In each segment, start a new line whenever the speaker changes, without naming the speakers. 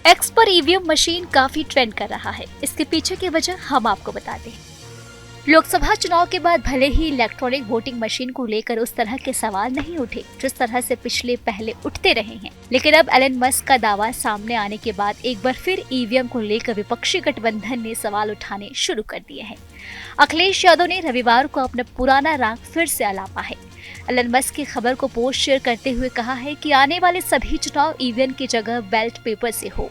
X पर EVM machine काफी trend कर रहा है। इसके पीछे की वजह हम आपको बताते हैं। लोकसभा चुनाव के बाद भले ही इलेक्ट्रॉनिक वोटिंग मशीन को लेकर उस तरह के सवाल नहीं उठे जिस तरह से पिछले पहले उठते रहे हैं, लेकिन अब एलन मस्क का दावा सामने आने के बाद एक बार फिर ईवीएम को लेकर विपक्षी गठबंधन ने सवाल उठाने शुरू कर दिए हैं। अखिलेश यादव ने रविवार को अपना पुराना राग फिर से अलापा है। एलन मस्क की खबर को पोस्ट शेयर करते हुए कहा है कि आने वाले सभी चुनाव ईवीएम की जगह बैलेट पेपर से हो।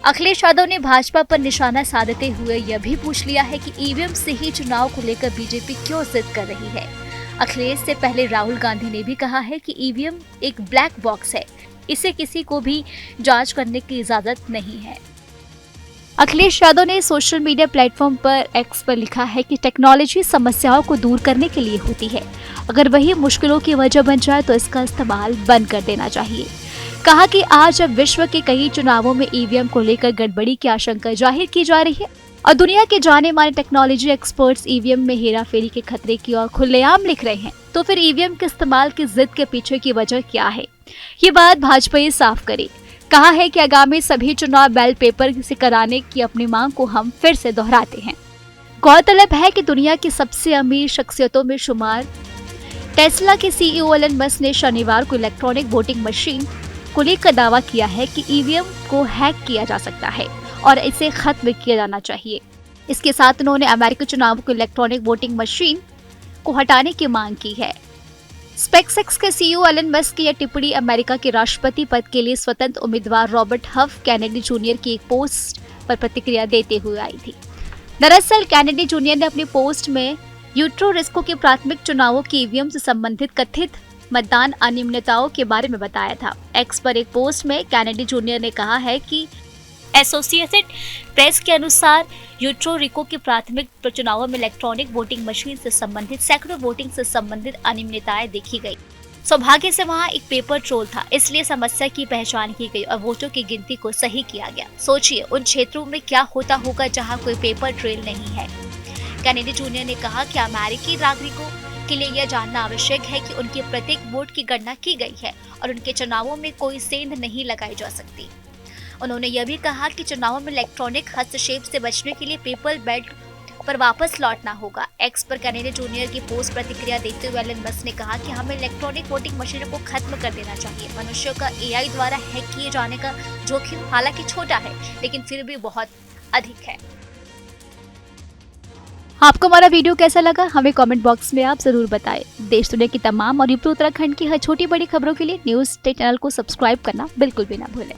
अखिलेश यादव ने भाजपा पर निशाना साधते हुए यह भी पूछ लिया है कि ईवीएम से ही चुनाव को लेकर बीजेपी क्यों जिद कर रही है। अखिलेश से पहले राहुल गांधी ने भी कहा है कि ईवीएम एक ब्लैक बॉक्स है, इसे किसी को भी जांच करने की इजाजत नहीं है। अखिलेश यादव ने सोशल मीडिया प्लेटफॉर्म पर एक्स पर लिखा है कि टेक्नोलॉजी समस्याओं को दूर करने के लिए होती है, अगर वही मुश्किलों की वजह बन जाए तो इसका इस्तेमाल बंद कर देना चाहिए। कहा कि आज जब विश्व के कई चुनावों में ईवीएम को लेकर गड़बड़ी की आशंका जाहिर की जा रही है और दुनिया के जाने माने टेक्नोलॉजी एक्सपर्ट्स ईवीएम में हेराफेरी के खतरे की ओर खुलेआम लिख रहे हैं, तो फिर ईवीएम के इस्तेमाल की जिद के पीछे की वजह क्या है? ये बात भाजपा ही साफ करे। कहा है कि आगामी सभी चुनाव बैलेट पेपर से कराने की अपनी मांग को हम फिर से दोहराते हैं। गौरतलब है कि दुनिया की सबसे अमीर शख्सियतों में शुमार टेस्ला के सीईओ एलन मस्क ने शनिवार को इलेक्ट्रॉनिक वोटिंग मशीन को लेकर दावा किया है कि ईवीएम को हैक किया जा सकता है और इसे खत्म किया जाना चाहिए। इसके साथ उन्होंने अमेरिकी चुनाव को इलेक्ट्रॉनिक वोटिंग मशीन को हटाने की मांग की है। स्पेसएक्स के सीईओ एलन मस्क की यह टिप्पणी अमेरिका के राष्ट्रपति पद के लिए स्वतंत्र उम्मीदवार रॉबर्ट हफ कैनेडी जूनियर की एक पोस्ट पर प्रतिक्रिया देते हुए आई थी। दरअसल कैनेडी जूनियर ने अपनी पोस्ट में यूट्रो रिस्को के प्राथमिक चुनावों की ईवीएम से संबंधित कथित मतदान अनियमितताओं के बारे में बताया था। एक्स पर एक पोस्ट में कैनेडी जूनियर ने कहा है कि एसोसिएटेड प्रेस के अनुसार यूट्रो रिको के प्राथमिक चुनावों में इलेक्ट्रॉनिक वोटिंग मशीन से संबंधित सैकड़ों वोटिंग से संबंधित अनियमितताएं देखी गई। सौभाग्य से वहां एक पेपर ट्रोल था, इसलिए समस्या की पहचान की गई और वोटों की गिनती को सही किया गया। सोचिए उन क्षेत्रों में क्या होता होगा जहां कोई पेपर ट्रेल नहीं है। कैनेडी जूनियर ने कहा कि अमेरिकी नागरिकों के लिए यह जानना आवश्यक है कि उनके प्रत्येक वोट की गणना की गई है और उनके चुनावों में कोई सेंध नहीं लगाई जा सकती। उन्होंने यह भी कहा कि चुनावों में इलेक्ट्रॉनिक हस्तक्षेप से बचने के लिए पेपर बैलेट पर वापस लौटना होगा। एक्स पर कैनेडी जूनियर की पोस्ट प्रतिक्रिया देते हुए एलन मस्क ने कहा कि हमें इलेक्ट्रॉनिक वोटिंग मशीनों को खत्म कर देना चाहिए। मनुष्यों का एआई द्वारा हैक किए जाने का जोखिम हालांकि छोटा है, लेकिन फिर भी बहुत अधिक है। आपको हमारा वीडियो कैसा लगा हमें कमेंट बॉक्स में आप जरूर बताएं। देश दुनिया की तमाम और यूपी उत्तराखंड की हर छोटी बड़ी खबरों के लिए न्यूज़ डे चैनल को सब्सक्राइब करना बिल्कुल भी ना भूलें।